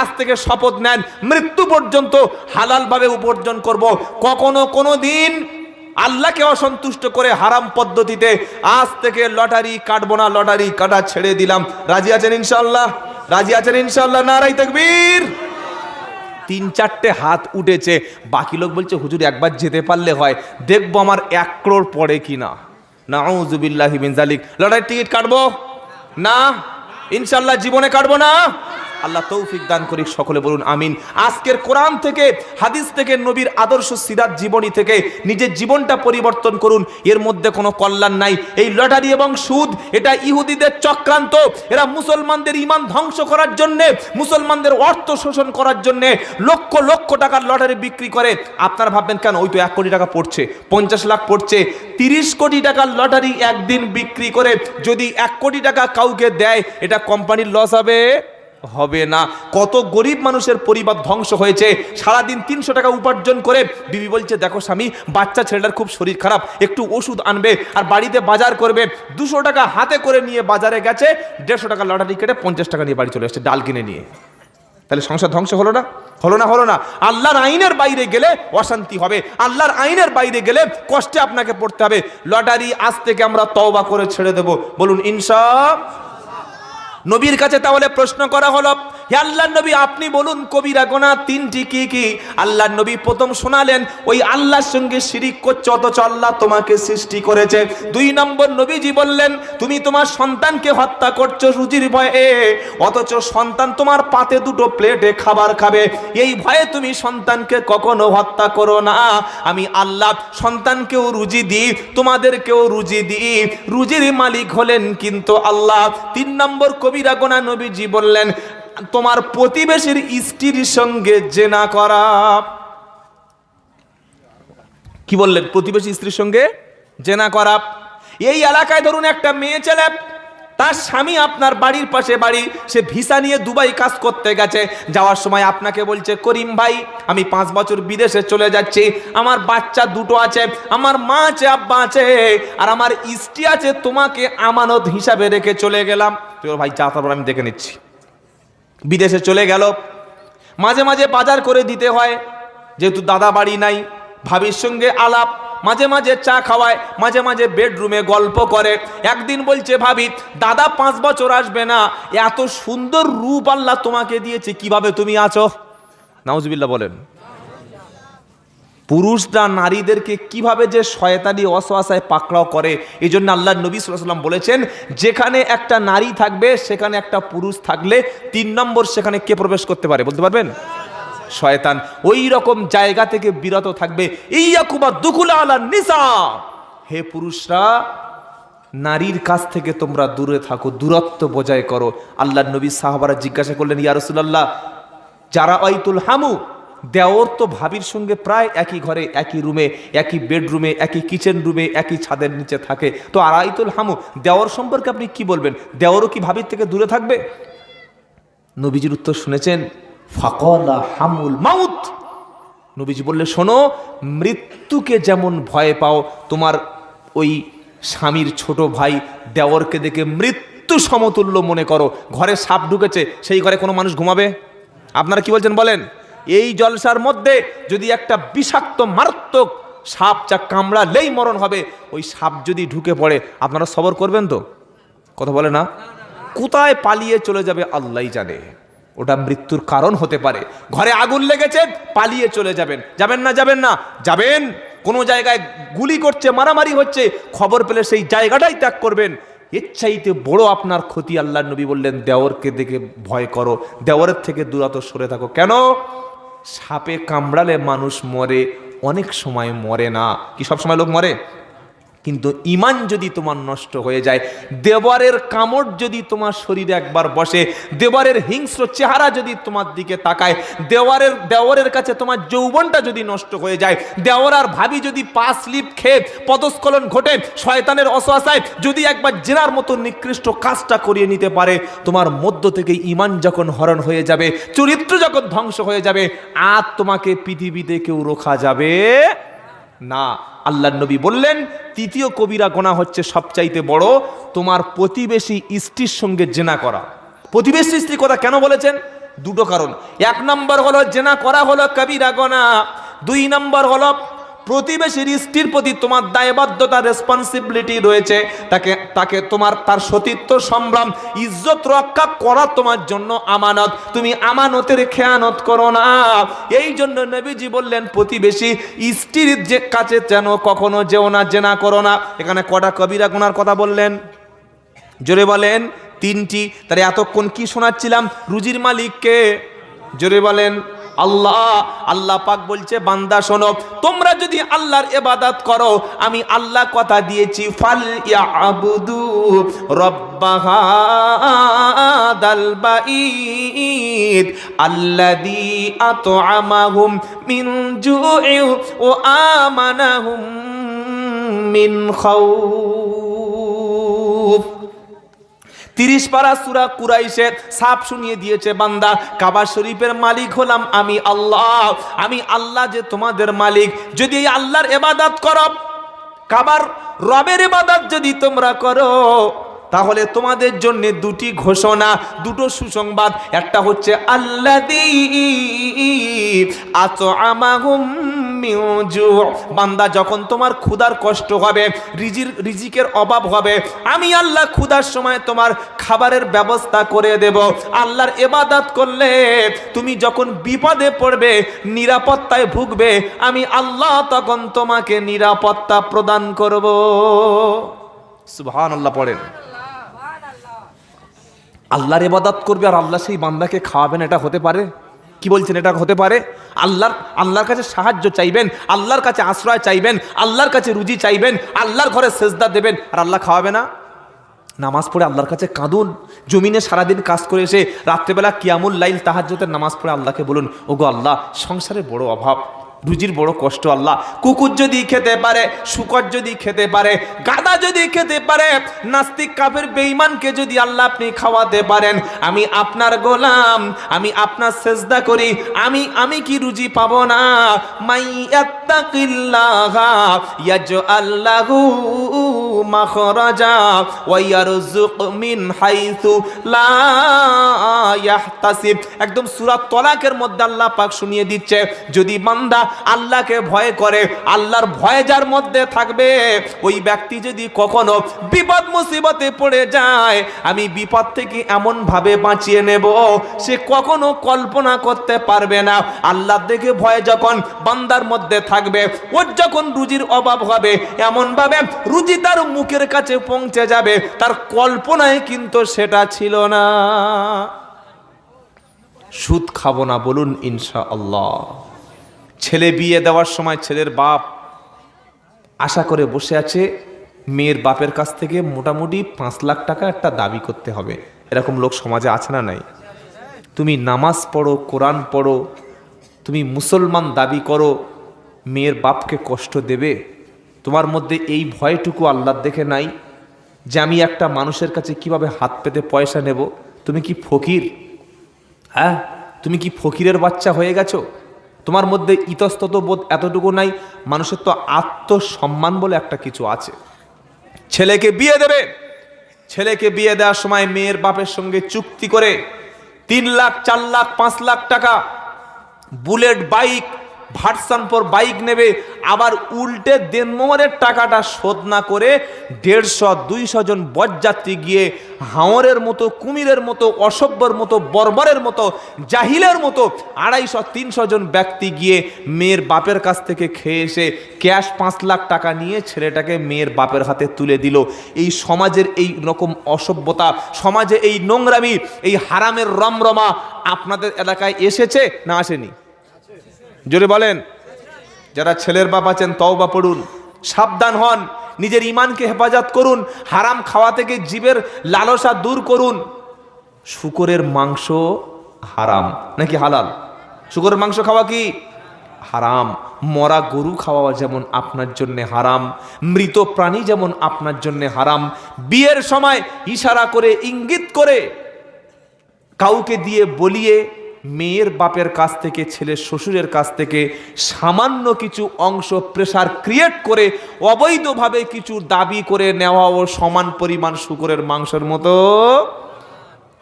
আজ থেকে শপথ নেন মৃত্যু পর্যন্ত হালাল ভাবে উপার্জন করব, কখনো কোনো দিন আল্লাহকে অসন্তুষ্ট করে হারাম পদ্ধতিতে আজ থেকে লটারি কাটবো না, লটারি কাটা ছেড়ে দিলাম। রাজি আছেন ইনশাআল্লাহ? রাজি আছেন ইনশাআল্লাহ? নারায়ে তাকবীর। 3-4টে হাত উঠেছে, বাকি লোক বলছে হুজুর একবার যেতে পারলে হয়, দেখবো আমার 1 crore পড়ে কিনা। নাউযুবিল্লাহি মিন যালিক। লটারির টিকিট কাটবো না ইনশাআল্লাহ, জীবনে কাটবো না। আল্লাহ তৌফিক দান করি, সকলে বলুন আমিন। আজকের কোরআন থেকে, হাদিস থেকে, নবীর আদর্শ সিরাত জীবনী থেকে নিজের জীবনটা পরিবর্তন করুন, এর মধ্যে কোনো কল্যাণ নাই। এই লটারি এবং সুদ এটা ইহুদিদের চক্রান্ত, এরা মুসলমানদের ঈমান ধ্বংস করার জন্য, মুসলমানদের অর্থ শোষণ করার জন্য লক্ষ লক্ষ টাকার লটারি বিক্রি করে। আপনারা ভাববেন কেন, ওই তো 1 কোটি টাকা পড়ছে, 50 লাখ পড়ছে। 30 কোটি টাকার লটারি একদিন বিক্রি করে যদি 1 কোটি টাকা কাউকে দেয়, এটা কোম্পানির লস হবে? হবে না। কত গরিব মানুষের পরিবার ধ্বংস হয়েছে, সারাদিন 300 টাকা উপার্জন করে বিবি বলছে দেখো স্বামী, বাচ্চা ছেলেটার খুব শরীর খারাপ, একটু ওষুধ আনবে, আর বাড়িতে বাজার করবে। 200 টাকা হাতে করে নিয়ে বাজারে গেছে, 150 টাকা লটারি কেটে 50 টাকা নিয়ে বাড়ি চলে আসছে ডাল কিনে নিয়ে। তাহলে সংসার ধ্বংস হলো না? হলো না? হলো না? আল্লাহর আইনের বাইরে গেলে অশান্তি হবে, আল্লাহর আইনের বাইরে গেলে কষ্টে আপনাকে পড়তে হবে। লটারি আজ থেকে আমরা তওবা করে ছেড়ে দেব, বলুন ইনশাআল্লাহ। নবীর কাছে তাহলে প্রশ্ন করা হলো, হে আল্লাহর নবী আপনি বলুন কবিরা গুনাহ 3টি কি কি? আল্লাহর নবী প্রথম শোনালেন ওই আল্লাহর সঙ্গে শিরিক করছো, অথচ আল্লাহ তোমাকে সৃষ্টি করেছে। 2 নম্বর নবীজি বললেন তুমি তোমার সন্তানকে হত্যা করছো রুজির ভয়ে, অথচ সন্তান তোমার পাতে 2টো প্লেটে খাবার খাবে, এই ভয়ে তুমি সন্তানকে কখনো হত্যা করো না। আমি আল্লাহ সন্তানকেও রুজি দিই, তোমাদেরকেও রুজি দিই, রুজির মালিক হলেন কিন্তু আল্লাহ। 3 নম্বর কবিরা গুনাহ নবীজি বললেন তোমার প্রতিবেশীর স্ত্রীর সঙ্গে জেনা করা। কি বললেন? প্রতিবেশী স্ত্রীর সঙ্গে জেনা করা। এই এলাকায় ধরুন একটা মেয়ে ছেলে, তার স্বামী আপনার বাড়ির পাশে বাড়ি, সে ভিসা নিয়ে দুবাই কাজ করতে গেছে, যাওয়ার সময় আপনাকে বলছে করিম ভাই আমি 5 বছর বিদেশে চলে যাচ্ছি, আমার বাচ্চা 2টো আছে, আমার মা আছে, আব্বা আছে, আর আমার স্ত্রী আছে, তোমাকে আমানত হিসাবে রেখে চলে গেলাম। তো ভাই যা, তারপর আমি দেখে নিচ্ছি। বিদেশে চলে গেল, মাঝে মাঝে বাজার করে দিতে হয়, যেহেতু দাদা বাড়ি নাই, ভাবির সঙ্গে আলাপ, মাঝে মাঝে চা খাওয়ায়, মাঝে মাঝে বেডরুমে গল্প করে। একদিন বলছে ভাবি দাদা 5 বছর আসবে না, এত সুন্দর রূপ আল্লাহ তোমাকে দিয়েছে, কিভাবে তুমি আছো? নাউজুবিল্লাহ বলেন। পুরুষরা নারীদেরকে কিভাবে যে শয়তানি ওয়াসওয়াসায় পাকড়াও করে, এই জন্য আল্লাহর নবী সাল্লাল্লাহু আলাইহি ওয়াসাল্লাম বলেছেন যেখানে একটা নারী থাকবে সেখানে একটা পুরুষ থাকলে 3 নম্বর সেখানে কে প্রবেশ করতে পারে বলতে পারবেন? শয়তান। ওই রকম জায়গা থেকে বিরত থাকবে। ইয়াকুবা দুকুলা আলা নিসা, হে পুরুষরা নারীর কাছ থেকে তোমরা দূরে থাকো, দূরত্ব বজায় করো। আল্লাহর নবী সাহাবারা জিজ্ঞাসা করলেন ইয়া রাসূলুল্লাহ যারা আইতুল হামু, দেওর তো ভাবির সঙ্গে প্রায় একই ঘরে, একই রুমে, একই বেডরুমে, একই কিচেন রুমে, একই ছাদের নিচে থাকে, তো আরাইতুল হামু দেওর সম্পর্কে আপনি কি বলবেন? দেওরও কি ভাবির থেকে দূরে থাকবে? নবীজির উত্তর শুনেছেন, ফাকালা হামুল মাউত। নবীজি বললে শোনো, মৃত্যুকে যেমন ভয় পাও, তোমার ওই স্বামীর ছোট ভাই দেওরকে দেখে মৃত্যু সমতুল্য মনে করো। ঘরে সাপ ঢুকেছে, সেই ঘরে কোনো মানুষ ঘুমাবে? আপনারা কি বলছেন বলেন? এই জলসার মধ্যে যদি একটা বিষাক্ত মারাত্মক সাপ যা কামড়ালেই মরণ হবে, ওই সাপ যদি ঢুকে পড়ে আপনারা সবর করবেন তো? কথা বলে না? কোথায় পালিয়ে চলে যাবে আল্লাহই জানে, ওটা মৃত্যুর কারণ হতে পারে। ঘরে আগুন লেগেছে, পালিয়ে চলে যাবেন, যাবেন না? যাবেন না? যাবেন। কোনো জায়গায় গুলি করছে, মারামারি হচ্ছে, খবর পেলে সেই জায়গাটাই ত্যাগ করবেন। এর চাইতে বড় আপনার ক্ষতি আল্লাহর নবী বললেন দেওরকে দেখে ভয় করো, দেওরের থেকে দূরত সরে থাকো। কেন? সাপে কামড়ালে মানুষ মরে, অনেক সময় মরে না। কি সব সময় লোক মরে? কিন্তু ঈমান যদি তোমার নষ্ট হয়ে যায়, দেওয়ারের কামড় যদি তোমার শরীরে একবার বসে, দেওয়ারের হিংস্র চেহারা যদি তোমার দিকে তাকায়, দেওয়ারের কাছে তোমার যৌবনটা যদি নষ্ট হয়ে যায়, দেওয়ার আর ভাবি যদি পা স্লিপ খেয়ে পদস্খলন ঘটে, শয়তানের ওয়াসওয়াসায় যদি একবার জেনার মতো নিকৃষ্ট কাজটা করিয়ে নিতে পারে, তোমার মধ্য থেকে ঈমান যখন হরণ হয়ে যাবে, চরিত্র যখন ধ্বংস হয়ে যাবে, আর তোমাকে পৃথিবীতে কেউ রোখা যাবে না। আল্লাহর নবী বললেন 3য় কবিরা গুনাহ হচ্ছে সবচাইতে বড়, তোমার প্রতিবেশী স্ত্রীর সঙ্গে জেনা করা। প্রতিবেশী স্ত্রী কথা কেন বলেছেন? দুটো কারণ। এক নম্বর হলো জেনা করা হলো কবিরা গুনাহ, দুই নম্বর হলো প্রতিবেশীর স্ত্রীর প্রতি তোমার দায়বদ্ধতা রেসপন্সিবিলিটি রয়েছে, তাকে তোমার তার সতীত্ব সম্ভ্রম ইজ্জত রক্ষা করা তোমার জন্য আমানত, তুমি আমানতের খেয়ানত করো না। এই জন্য নবীজি বললেন প্রতিবেশী স্ত্রীর যে কাছে যেন কখনো যেও না, জেনা করো না। এখানে কটা কবিরা গুনার কথা বললেন? জোরে বলেন। তিনটি। তাহলে এতক্ষণ কি শোনাচ্ছিলাম? রুজির মালিককে। জোরে বলেন আল্লাহ। আল্লাহ পাক বলছে বান্দা শোনো, তোমরা যদি আল্লাহর ইবাদত করো, আমি আল্লাহ কথা দিয়েছি ফাল ইয়াবুদু রাব্বাহাদাল বাইত আল্লাযী আত'আমাহুম মিন জু'ইন ওয়া আমানাহুম মিন খাউফ। 30 পারা সূরা কুরাইশে সাফ শুনিয়ে দিয়েছে বান্দা, কাবা শরীফের মালিক হলাম আমি আল্লাহ। আমি আল্লাহ যে তোমাদের মালিক। যদি এই আল্লাহর ইবাদত করো, কাবার রবের ইবাদত যদি তোমরা করো, তাহলে তোমাদের জন্য দুটি ঘোষণা, দুটো সুসংবাদ। একটা হচ্ছে আল্লাযী আত'আমাহুম মিন জু', বান্দা যখন তোমার ক্ষুধার কষ্ট হবে, রিজিকের অভাব হবে, আমি আল্লাহ ক্ষুধার সময় তোমার খাবারের ব্যবস্থা করে দেব। আল্লাহর ইবাদত করলে তুমি যখন বিপদে পড়বে, নিরাপত্তায় ভুগবে, আমি আল্লাহ তখন তোমাকে নিরাপত্তা প্রদান করব। সুবহানাল্লাহ পড়েন। আল্লাহর ইবাদত করবে আর আল্লাহ সেই বান্দাকে খাওয়াবেন, এটা হতে পারে? কি বলছেন, এটা হতে পারে? আল্লাহর কাছে সাহায্য চাইবেন, আল্লাহর কাছে আশ্রয় চাইবেন, আল্লাহর কাছে রুজি চাইবেন, আল্লাহর ঘরে সেজদা দেবেন, আর আল্লাহ খাওয়াবে না? নামাজ পড়ে আল্লাহর কাছে কাঁদুন। জমিনে সারাদিন কাজ করে এসে রাত্রেবেলা কিয়ামুল লাইল তাহাজ্জুদের নামাজ পড়ে আল্লাহকে বলুন, ওগো আল্লাহ, সংসারে বড় অভাব, রুজির বড় কষ্ট। আল্লাহ, কুকুর যদি খেতে পারে, শুকর যদি খেতে পারে, গাদা যদি খেতে পারে, নাস্তিক কাফের বেঈমানকে যদি আল্লাহ আপনি খাওয়াতে পারেন, আমি আপনার গোলাম, আমি আপনার সেজদা করি, আমি কি রুজি পাবো না? মাইয়াত্তাকিল্লাহা ইয়াজআল লাহু মাখরাজা ওয়া ইয়ারযুক মিন হাইসু লা ইয়াহতাসিব। একদম সূরা তলাকের মধ্যে আল্লাহ পাক শুনিয়ে দিচ্ছে, যদি বান্দা আল্লাহকে ভয় করে, আল্লাহর ভয় যার মধ্যে থাকবে, ওই ব্যক্তি যদি কখনো বিপদ মুসিবতে পড়ে যায়, আমি বিপদ থেকে এমন ভাবে বাঁচিয়ে নেব সে কখনো কল্পনা করতে পারবে না। আল্লাহ দেখে ভয় যখন বান্দার মধ্যে থাকবে, ওর যখন রুজির অভাব হবে, এমন ভাবে রুজি তার মুখের কাছে পৌঁছে যাবে, তার কল্পনায় কিন্তু সেটা ছিল না। সুদ খাবো না বলুন ইনশাআল্লাহ। ছেলে বিয়ে দেওয়ার সময় ছেলের বাপ আশা করে বসে আছে, মেয়ের বাপের কাছ থেকে মোটামুটি 5 লাখ টাকা একটা দাবি করতে হবে। এরকম লোক সমাজে আছে না নাই? তুমি নামাজ পড়ো, কোরআন পড়ো, তুমি মুসলমান দাবি করো, মেয়ের বাপকে কষ্ট দেবে? তোমার মধ্যে এই ভয়টুকু আল্লাহর দেখে নাই যে আমি একটা মানুষের কাছে কিভাবে হাত পেতে পয়সা নেব? তুমি কি ফকির? হ্যাঁ, তুমি কি ফকিরের বাচ্চা হয়ে গেছো? তোমার মধ্যে ইতস্তত বোধ এতটুকু নাই? মানুষের তো আত্মসম্মান বলে একটা কিছু আছে। ছেলেকে বিয়ে দেবে, ছেলেকে বিয়ে দেওয়ার সময় মেয়ের বাপের সঙ্গে চুক্তি করে 3 লাখ 4 লাখ 5 লাখ টাকা bullet bike, version for bike নেবে, আবার উল্টে দেনমোহরের টাকাটা শোধ না করে 150-200 জন বরযাত্রী গিয়ে হাওরের মতো, কুমিরের মতো, অসভ্যর মতো, বর্বরের মতো, জাহিলের মতো 250-300 জন ব্যক্তি গিয়ে মেয়ের বাপের কাছ থেকে খেয়ে এসে ক্যাশ 5 লাখ টাকা নিয়ে ছেলেটাকে মেয়ের বাপের হাতে তুলে দিল। এই সমাজের এই রকম অসভ্যতা, সমাজে এই নোংরামি, এই হারামের রমরমা আপনাদের এলাকায় এসেছে না আসেনি? জোরে বলেন। যারা ছেলের বাপ আছেন তওবা পড়ুন, সাবধান হন, নিজের ঈমানকে হেফাজত করুন, হারাম খাওয়া থেকে জীবের লালসা দূর করুন। শূকরের মাংস হারাম নাকি হালাল? শূকরের মাংস খাওয়া কি হারাম? মরা গরু খাওয়া যেমন আপনার জন্য হারাম, মৃত প্রাণী যেমন আপনার জন্য হারাম। বিয়ের সময় ইশারা করে, ইঙ্গিত করে, কাউকে দিয়ে বলিয়ে মেয়ের বাপের কাছ থেকে, ছেলের শ্বশুরের কাছ থেকে সামান্য কিছু অংশ প্রেসার ক্রিয়েট করে অবৈধভাবে কিছু দাবি করে নেওয়া ও সমান পরিমাণ শূকরের মাংসের মতো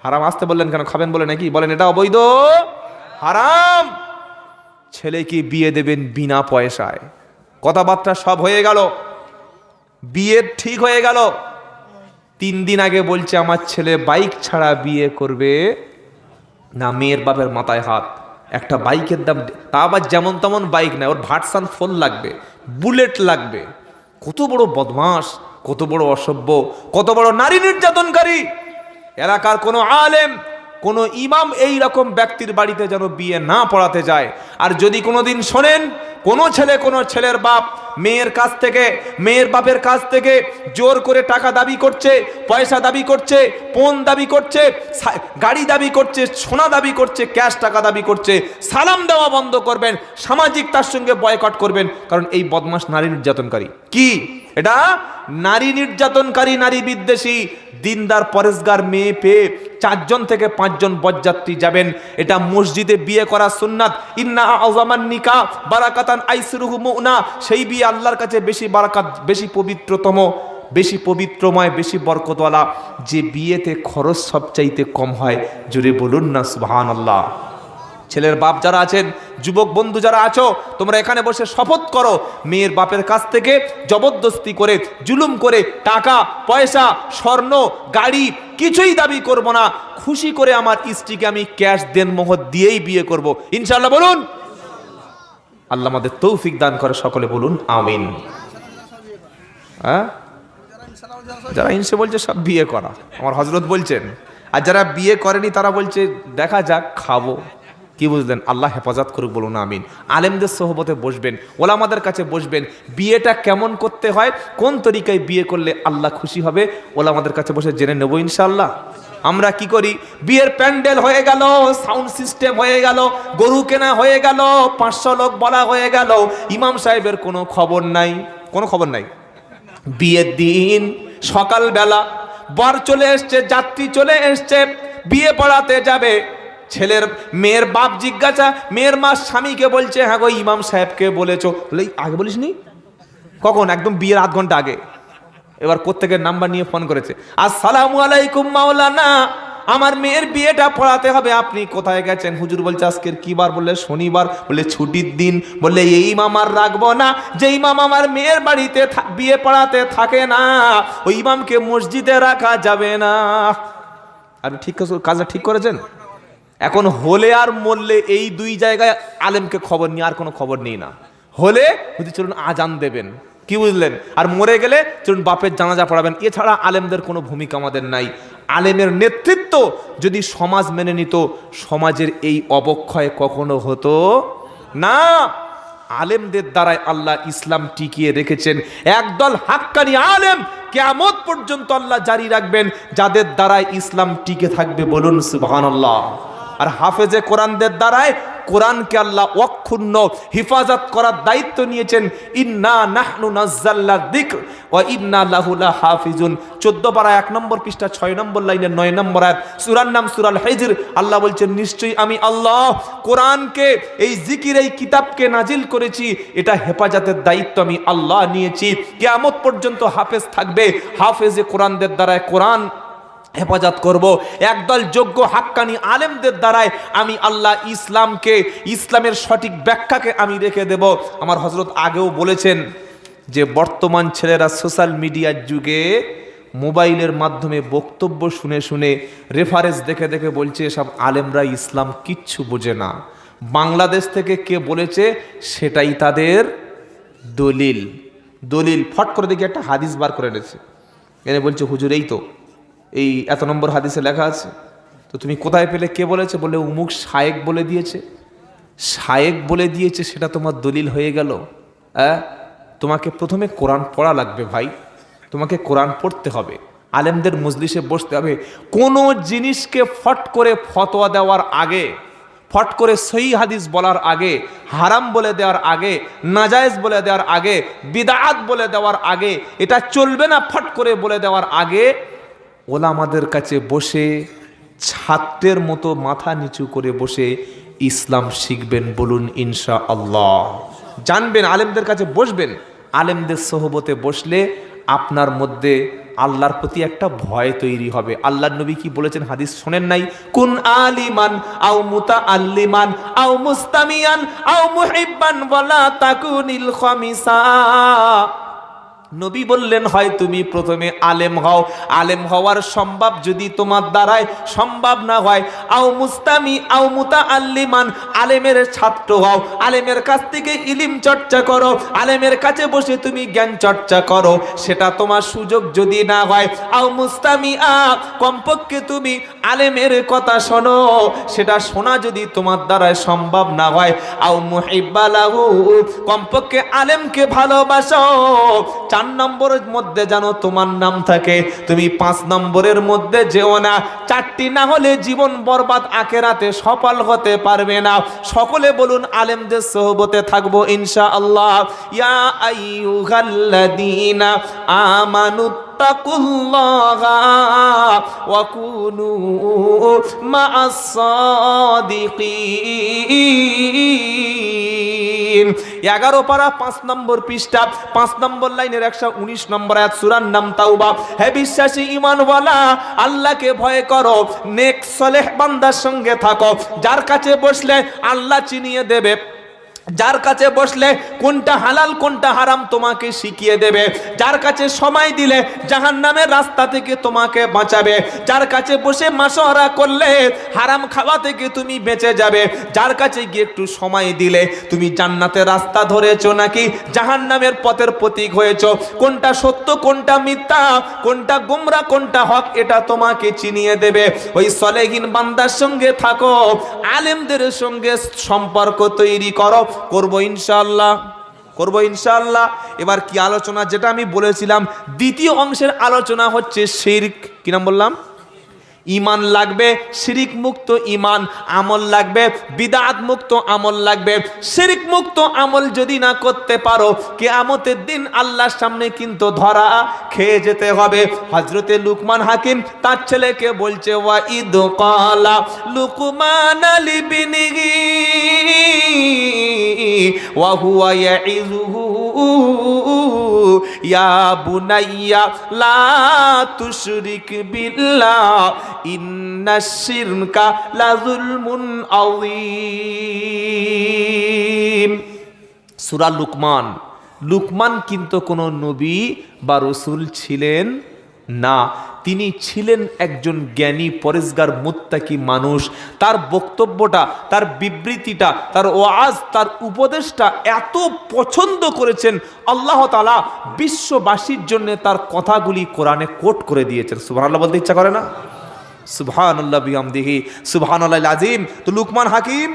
হারাম আসতে বললেন কেন? খাবেন বলে নাকি? বলেন এটা অবৈধ, হারাম। ছেলেকে বিয়ে দেবেন বিনা পয়সায়, কথাবার্তা সব হয়ে গেল, বিয়ে ঠিক হয়ে গেল। 3 দিন আগে বলছে আমার ছেলে বাইক ছাড়া বিয়ে করবে না। মেয়ের বাপের মাথায় হাত। একটা বাইকের দাম, তা আবার যেমন তেমন বাইক না, ওর ভার্সান 4 লাগবে, বুলেট লাগবে। কত বড় বদমাস, কত বড় অসভ্য, কত বড় নারী নির্যাতনকারী। এলাকার কোনো আলেম, কোনো ইমাম এই রকম ব্যক্তির বাড়িতে যেন বিয়ে না পড়াতে যায়। আর যদি কোনোদিন শোনেন কোনো ছেলে, কোনো ছেলের বাপ মেয়ের কাছ থেকে, মেয়ের বাপের কাছ থেকে জোর করে টাকা দাবি করছে, পয়সা দাবি করছে, পণ দাবি করছে, গাড়ি দাবি করছে, সোনা দাবি করছে, ক্যাশ টাকা দাবি করছে, সালাম দেওয়া বন্ধ করবেন, সামাজিক তার সঙ্গে বয়কট করবেন। কারণ এই বদমাশ নারী নির্যাতনকারী। কি এটা? নারী নির্যাতনকারী, নারী বিদ্বেষী। দিনদার পরেশগার মেয়ে পেয়ে 4 জন থেকে 5 জন বরযাত্রী যাবেন। এটা মসজিদে বিয়ে করা সুন্নাত। ইন্না আযামান নিকাহ বারাকাতান আইসরুহু মুনা। সেই বিয়ে আল্লাহর কাছে বেশি বারাকাত, বেশি পবিত্রতম, বেশি পবিত্রময়, বেশি বরকতওয়ালা। যে বিয়েতে খরচ সবচাইতে কম হয়, জোরে বলুন না সুবহানাল্লাহ। ছেলের বাপ যারা আছেন, যুবক বন্ধু যারা আছো, তোমরা এখানে বসে শপথ করো, মেয়ের বাপের কাছ থেকে জবরদস্তি করে, জুলুম করে টাকা পয়সা, স্বর্ণ, গাড়ি কিছুই দাবি করব না। খুশি করে আমার স্ত্রীকে আমি ক্যাশ দেন মোহর দিয়েই বিয়ে করব, ইনশাআল্লাহ। বলুন আল্লাহ আমাদের তৌফিক দান করে, সকলে বলুন আমিন। যারা ইনসে বলছে সব বিয়ে করা, আমার হযরত বলছেন। আর যারা বিয়ে করেনি তারা বলছে দেখা যাক, খাবো। কি বুঝলেন? আল্লাহ হেফাজত করুক, বলুন আমিন। আলেমদের সোহবতে বসবেন, ওলামাদের কাছে বসবেন। বিয়েটা কেমন করতে হয়, কোন তরিকায় বিয়ে করলে আল্লাহ খুশি হবে, ওলামাদের কাছে বসে জেনে নেব ইনশাআল্লাহ। আমরা কি করি? বিয়ের প্যান্ডেল হয়ে গেল, সাউন্ড সিস্টেম হয়ে গেল, গরু কেনা হয়ে গেল, 500 লোক বলা হয়ে গেল, ইমাম সাহেবের কোনো খবর নাই, কোনো খবর নাই। বিয়ের দিন সকালবেলা বর চলে এসছে, যাত্রী চলে এসছে, বিয়ে পড়াতে যাবে। ছেলের মেয়ের বাপ জিজ্ঞাসা, মেয়ের মা স্বামীকে বলছে, হ্যাঁ গো ইমাম সাহেবকে বলেছো। বলে আগে বলিসনি? কখন? একদম বিয়ের 8 ঘন্টা আগে। এবার কোত্থেকে নাম্বার নিয়ে ফোন করেছে, আসসালামু আলাইকুম মাওলানা, আমার মেয়ের বিয়েটা পড়াতে হবে, আপনি কোথায় গেছেন? হুজুর বলছে আজকের কি বার? বললে শনিবার। বলে ছুটির দিন। বললে এই ইমাম আর রাখবো না, যে ইমাম আমার মেয়ের বাড়িতে বিয়ে পড়াতে থাকে না, ওই ইমামকে মসজিদে রাখা যাবে না। আপনি ঠিক কাজটা ঠিক করেছেন। এখন হলে আর মরলে এই 2 জায়গায় আলেমকে খবর নিয়ে আর কোনো খবর নেই না। হলে যদি চলুন আজান দেবেন, কি বুঝলেন? আর মরে গেলে চলুন বাপের জানাজা পড়াবেন। এছাড়া আলেমদের কোনো ভূমিকা আমাদের নাই। আলেমের নেতৃত্ব যদি সমাজ মেনে নিত, সমাজের এই অবক্ষয় কখনো হতো না। আলেমদের দ্বারাই আল্লাহ ইসলাম টিকিয়ে রেখেছেন। একদল হাক্কানি আলেম কিয়ামত পর্যন্ত আল্লাহ জারি রাখবেন, যাদের দ্বারাই ইসলাম টিকে থাকবে, বলুন সুবহানাল্লাহ। আর হাফেজে কোরআনদের দ্বারাই কোরআনকে আল্লাহ অক্ষুণ্ণ হিফাজত করার দায়িত্ব নিয়েছেন। ইন্না নাহনু নাযালনা যিকর ওয়া ইন্না লাহু লাহাফিজুন। 14 পারা 1 নম্বর পৃষ্ঠা 6 নম্বর লাইনের 9 নম্বর আয়াত, সূরার নাম সূরাল হিজর। আল্লাহ বলছেন নিশ্চয়ই আমি আল্লাহ কোরআনকে, এই জিকির, এই কিতাবকে নাজিল করেছি, এটা হেফাজতের দায়িত্ব আমি আল্লাহ নিয়েছি। কিয়ামত পর্যন্ত হাফেজ থাকবে, হাফেজে কোরআনদের দ্বারা কোরআন হেফাজত করব। একদল যোগ্য হাক্কানি আলেমদের দ্বারাই আমি আল্লাহ ইসলামকে, ইসলামের সঠিক ব্যাখ্যাকে আমি রেখে দেব। আমার হযরত আগেও বলেছেন যে বর্তমান ছেলেরা সোশ্যাল মিডিয়ার যুগে মোবাইলের মাধ্যমে বক্তব্য শুনে শুনে, রেফারেন্স দেখে দেখে বলছে সব আলেমরা ইসলাম কিচ্ছু বোঝে না। বাংলাদেশ থেকে কে বলেছে সেটাই তাদের দলিল। দলিল ফট করে দেখি একটা হাদিস বার করে এনেছে, এনে বলছে হুজুর এই তো এই এত নম্বর হাদিসে লেখা আছে। তো তুমি কোথায় পেলে? কে বলেছে? বলে উমুক শায়েক বলে দিয়েছে। শায়েক বলে দিয়েছে সেটা তোমার দলিল হয়ে গেল? তোমাকে প্রথমে কোরআন পড়া লাগবে ভাই, তোমাকে কোরআন পড়তে হবে, আলেমদের মজলিসে বসতে হবে। কোনো জিনিসকে ফট করে ফতোয়া দেওয়ার আগে, ফট করে সহি হাদিস বলার আগে, হারাম বলে দেওয়ার আগে, নাজায়েজ বলে দেওয়ার আগে, বিদআত বলে দেওয়ার আগে, এটা চলবে না ফট করে বলে দেওয়ার আগে ওলামাদের কাছে বসে ছাত্রের মতো মাথা নিচু করে বসে ইসলাম শিখবেন, বলুন ইনশাআল্লাহ। জানবেন, আলেমদের কাছে বসবেন। আলেমদের সোহবতে বসলে আপনার মধ্যে আল্লাহর প্রতি একটা ভয় তৈরি হবে। আল্লাহর নবী কি বলেছেন হাদিস শোনেন নাই? কুন আলিমান আও মুতাআল্লিমান আও মুস্তামিয়ান আও মুহিব্বান ওয়ালা তাকুনিল খামিসা। নবী বললেন, হয় তুমি প্রথমে আলেম হও, আলেম হওয়ার সম্ভব যদি তোমার দ্বারায় সম্ভব না হয়, আও মুস্তামি আও মুতাআল্লিমান, আলেমের ছাত্র হও, আলেমের কাছ থেকে ইলম চর্চা করো, আলেমের কাছে বসে তুমি জ্ঞান চর্চা করো, সেটা তোমার সুযোগ যদি না হয়, আও মুস্তামিআ, কমপক্ষে তুমি আলেমের কথা শোনো, সেটা শোনা যদি তোমার দ্বারায় সম্ভব না হয়, আও মুহিব্বালাহু, কমপক্ষে আলেমকে ভালোবাসো। 4 নম্বরের মধ্যে যেন তোমার নাম থাকে, তুমি 5 নম্বরের মধ্যে যেও না। 4টি না হলে জীবন বরবাদ, আখেরাতে সফল হতে পারবে না। সকলে বলুন আলেমদের সোহবতে থাকবো ইনশাআল্লাহ। ইয়া আইয়ুহাল্লাযীনা আমানু তাকুল্লাহা ওয়া কুনু মা'আস সাদিকিন। 11 পারা 5 নম্বর পৃষ্ঠা 5 নম্বর লাইনের 119 নম্বর আয়াত, সূরার নাম তাওবা। হে বিশ্বাসী ঈমানওয়ালা, আল্লাহকে ভয় করো, নেক সালেহ বান্দার সঙ্গে থাকো, যার কাছে বসলে আল্লাহ চিনিয়ে দেবে, যার কাছে বসলে কোনটা হালাল কোনটা হারাম তোমাকে শিখিয়ে দেবে, যার কাছে সময় দিলে জাহান্নামের রাস্তা থেকে তোমাকে বাঁচাবে, যার কাছে বসে মাশওয়ারা করলে হারাম খাওয়া থেকে তুমি বেঁচে যাবে, যার কাছে গিয়ে একটু সময় দিলে তুমি জান্নাতের রাস্তা ধরেছো নাকি জাহান্নামের পথের প্রতীক হয়েছো, কোনটা সত্য কোনটা মিথ্যা, কোনটা গোমরা কোনটা হক, এটা তোমাকে চিনিয়ে দেবে। ওই সলেহীন বান্দার সঙ্গে থাকো, আলেমদের সঙ্গে সম্পর্ক তৈরি করো। করবো ইনশাআল্লাহ, করবো ইনশাআল্লাহ। এবার কি আলোচনা, যেটা আমি বলেছিলাম দ্বিতীয় অংশের আলোচনা হচ্ছে শিরক। কি নাম বললাম? ঈমান লাগবে শিরক মুক্ত ঈমান, আমল লাগবে বিদআত মুক্ত আমল লাগবে। শিরক মুক্ত আমল যদি না করতে পারো, কিয়ামতের দিন আল্লাহর সামনে কিন্তু ধরা খেয়ে যেতে হবে। হযরতে লুকমান হাকিম তার ছেলেকে বলছে, ওয়া ইদ ক্বালা লুকমান লিবনিহি ওয়া হুয়া ইয়াইযুহু ইয়া বুনাইয়া লা তুশরিক বিল্লাহ ইন্নাশ শিরকা লাযুলমুন আযীম। সূরা লুকমান। লুকমান কিন্তু কোনো নবী বা রাসূল ছিলেন না, তিনি ছিলেন একজন জ্ঞানী পরেজগার মুত্তাকি মানুষ। তার বক্তব্যটা, তার বিবৃতিটা, তার ওয়াজ, তার উপদেশটা এত পছন্দ করেছেন আল্লাহ তাআলা, বিশ্ববাসীর জন্য তার কথাগুলি কোরআনে কোট করে দিয়েছেন। সুবহানাল্লাহ বলতে ইচ্ছা করে না? সুবহানাল্লাহ বিহামদিহি সুবহানাল্লাহিল আযীম। তো লুকমান হাকিম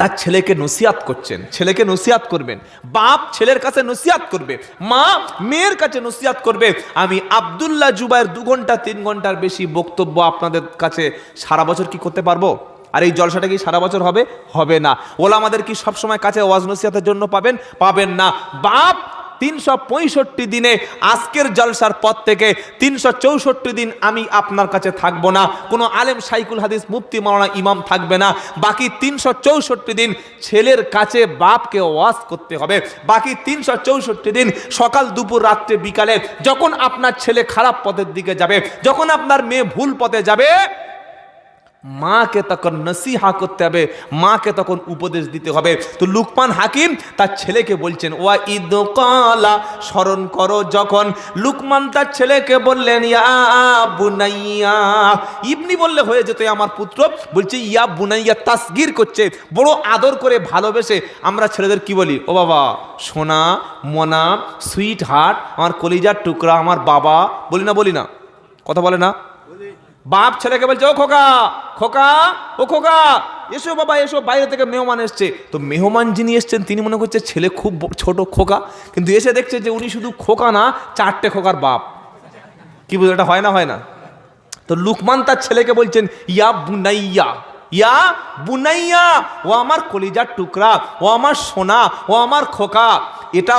তার ছেলেকে নসিহাত করছেন, ছেলেকে নসিহাত করবেন, বাপ ছেলের কাছে নসিহাত করবে, মা মেয়ের কাছে নসিহাত করবে। আমি আব্দুল্লাহ জুবায়ের 2 ঘন্টা 3 ঘন্টার বেশি বক্তব্য আপনাদের কাছে সারা বছর কি করতে পারবো? আর এই জলসাটা কি সারা বছর হবে? হবে না। ওলামাদের কি সবসময় কাছে ওয়াজ নসিহাতের জন্য পাবেন? পাবেন না। বাপ 365 দিনে আজকের জলসার পর থেকে 364 দিন আমি আপনার কাছে থাকবো না, কোনো আলেম শাইখুল হাদিস মুফতি মাওলানা ইমাম থাকবে না। বাকি 364 দিন ছেলের কাছে বাপকে ওয়াজ করতে হবে। বাকি 364 দিন সকাল দুপুর রাত্রে বিকালে যখন আপনার ছেলে খারাপ পথের দিকে যাবে, যখন আপনার মেয়ে ভুল পথে যাবে, মাকে তখন নসিহা করতে হবে, মাকে তখন উপদেশ দিতে হবে। তো লুকমান হাকিম তার ছেলেকে বলছেন, ওয়া ইদ ক্বালা, স্মরণ করো যখন লুকমান তার ছেলেকে বললেন, ইয়া বুনাইয়া, ইবনি বললে হয়ে যেত আমার পুত্র, বলছে ইয়া বুনাইয়া, তাসগীর করছে, বড় আদর করে ভালোবেসে। আমরা ছেলেদের কি বলি? ও বাবা, সোনা, মনা, সুইট হার্ট, আমার কলিজার টুকরা, আমার বাবা, বলি না? বলি না? কথা বলে না? বাপ ছেলেকে বলছে, ও খোকা, খোকা, ও খোকা, এসো বাবা এসো, বাইরে থেকে মেহমান এসছে। তো মেহমান যিনি এসছেন তিনি মনে করছে ছেলে খুব ছোট খোকা, কিন্তু এসে দেখছে যে উনি শুধু খোকা না, 4টে খোকার বাপ। কি বুঝলো? এটা হয় না? হয় না? তো লুকমান তার ছেলেকে বলছেন, ইয়া বুনাইয়া, ইয়া বুনাইয়া, ও আমার কলিজার টুকরা, ও আমার সোনা, ও আমার খোকা। এটা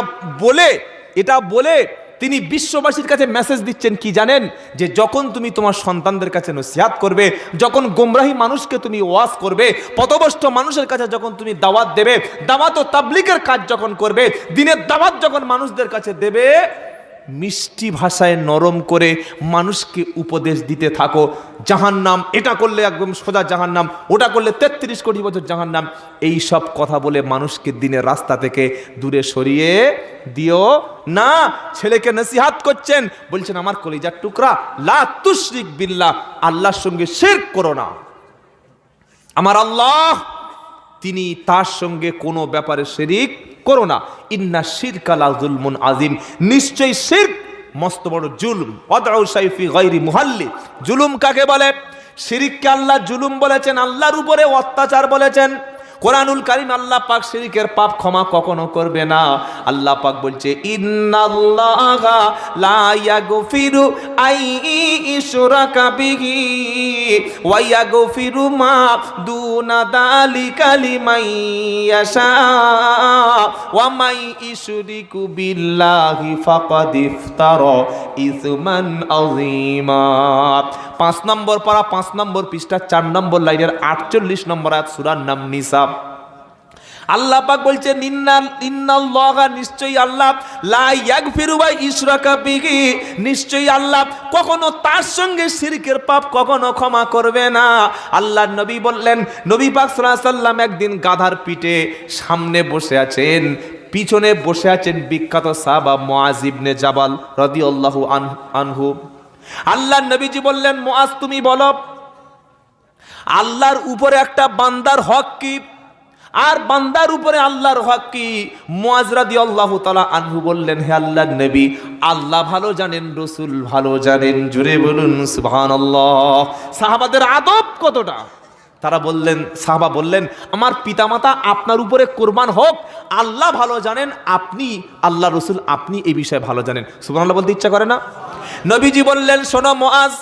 বলে তিনি বিশ্ববাসীর কাছে মেসেজ দিচ্ছেন কি জানেন, যে যখন তুমি তোমার সন্তানদের কাছে নসিহত করবে, যখন গোমরাহী মানুষকে তুমি ওয়াজ করবে, পথভ্রষ্ট মানুষের কাছে যখন তুমি দাওয়াত দেবে, দাওয়াত ও তাবলীগের কাজ যখন করবে, দ্বীনের দাওয়াত যখন মানুষদের কাছে দেবে, মিষ্টি ভাষায় নরম করে মানুষকে উপদেশ দিতে থাকো। জাহান্নাম, এটা করলে একদম সোজা জাহান্নাম, ওটা করলে 33 কোটি বছর জাহান্নাম, এই সব কথা বলে মানুষকে দিনের রাস্তা থেকে দূরে সরিয়ে দিও না। ছেলেকে নসিহত করছেন, বলছেন আমার কলিজার টুকরা, লা তুশরিক বিল্লাহ, আল্লাহর সঙ্গে শিরক করো না। আমার আল্লাহ, তিনি তার সঙ্গে কোনো ব্যাপারে শিরক করো না। ইন্না শিরকা লা যুলমুন আযীম, নিশ্চয়ই শিরক মস্ত বড় জুলম। ওয়াদউ শাইফি গায়রি মুহাল্লি, জুলুম কাকে বলে? শিরককে আল্লাহ জুলুম বলেছেন, আল্লাহর উপরে অত্যাচার বলেছেন। কোরআনুল কারীম আল্লাহ পাক শিরকের পাপ ক্ষমা কখনো করবে না। আল্লাহ পাক বলছে ইন্নাল্লাহা লা ইয়াগফিরু আই ইশরাকা বিহি ওয়া ইয়াগফিরু মা দুনা যালিকা লিমান ইয়াশা ওয়া মান ইশরিকু বিল্লাহি ফাকাদ ইফতারা ইসমান আযীমা। 5 নম্বর পারা, 5 নম্বর পৃষ্ঠা, 4 নম্বর লাইনের 48 নম্বর আয়াত, সূরার নাম নিসা। আল্লাহ পাক বলছেন ইন্নাল্লাহা, নিশ্চয়ই আল্লাহ, লা ইয়াগফিরু ওয়া ইশরাকা বিহি, নিশ্চয়ই আল্লাহ কখনো তার সঙ্গে শিরকের পাপ কখনো ক্ষমা করবে না। আল্লাহর নবী বললেন, নবী পাক সাল্লাল্লাহু আলাইহি সাল্লাম একদিন গাধার পিঠে সামনে বসে আছেন, পিছনে বসে আছেন বিখ্যাত সাহাবা মুআজ ইবনে জাবাল রাদিয়াল্লাহু আনহু। আল্লাহর নবীজি বললেন, মুআজ তুমি বলো, আল্লাহর উপরে একটা বান্দার হক কি, আর বান্দার উপরে আল্লাহর হক কি? মুআজ রাদিয়াল্লাহু তাআলা আনহু বললেন, হে আল্লাহর নবী, আল্লাহ ভালো জানেন, রাসূল ভালো জানেন। জোরে বলুন সুবহানাল্লাহ। সাহাবাদের আদব কতটা! তারা বললেন, সাহাবা বললেন, আমার পিতামাতা আপনার উপরে কুরবান হোক, আল্লাহ ভালো জানেন, আপনি আল্লাহ রাসূল আপনি এই বিষয়ে ভালো জানেন। সুবহানাল্লাহ বলতে ইচ্ছা করে না? নবীজি বললেন, শোনো মুআজ,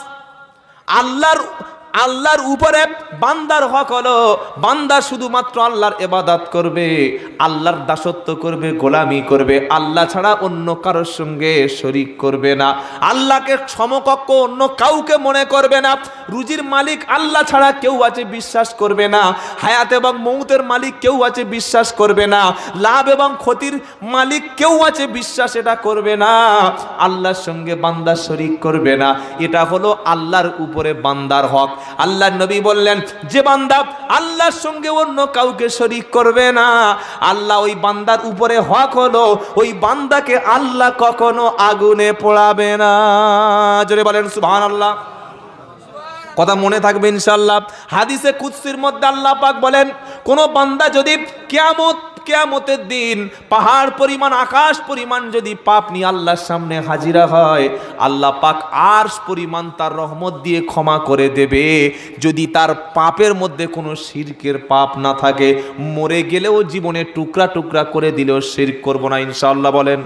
আল্লাহর উপরে বান্দার হক হলো, বান্দা শুধুমাত্র আল্লাহর ইবাদত করবে, আল্লাহর দাসত্ব করবে, গোলামি করবে, আল্লাহ ছাড়া অন্য কারোর সঙ্গে শরীক করবে না, আল্লাহকে সমকক্ষ অন্য কাউকে মনে করবে না, রুজির মালিক আল্লাহ ছাড়া কেউ আছে বিশ্বাস করবে না, হায়াত এবং মৌতের মালিক কেউ আছে বিশ্বাস করবে না, লাভ এবং ক্ষতির মালিক কেউ আছে বিশ্বাস এটা করবে না, আল্লাহর সঙ্গে বান্দা শরীক করবে না। এটা হলো আল্লাহর উপরে বান্দার হক। আল্লাহর নবী বললেন, যে বান্দা আল্লাহর সঙ্গে অন্য কাউকে শরীক করবে না, আল্লাহ ওই বান্দার উপরে হক হলো, ওই বান্দাকে আল্লাহ কখনো আগুনে পোড়াবে না। জোরে বলেন সুবহানাল্লাহ। কথা মনে থাকবে ইনশাআল্লাহ। হাদিসে কুদসির মধ্যে আল্লাহ পাক বলেন, কোন বান্দা যদি কিয়ামতের দিন পাহাড় পরিমাণ, আকাশ পরিমাণ যদি পাপ নিয়ে আল্লাহর সামনে হাজিরা হয়, আল্লাহ পাক আরশ পরিমাণ তার রহমত দিয়ে ক্ষমা করে দেবে, যদি তার পাপের মধ্যে কোনো শিরকের পাপ না থাকে। মরে গেলেও জীবনে টুকরা টুকরা করে দিলেও শিরক করব না ইনশাআল্লাহ বলেন।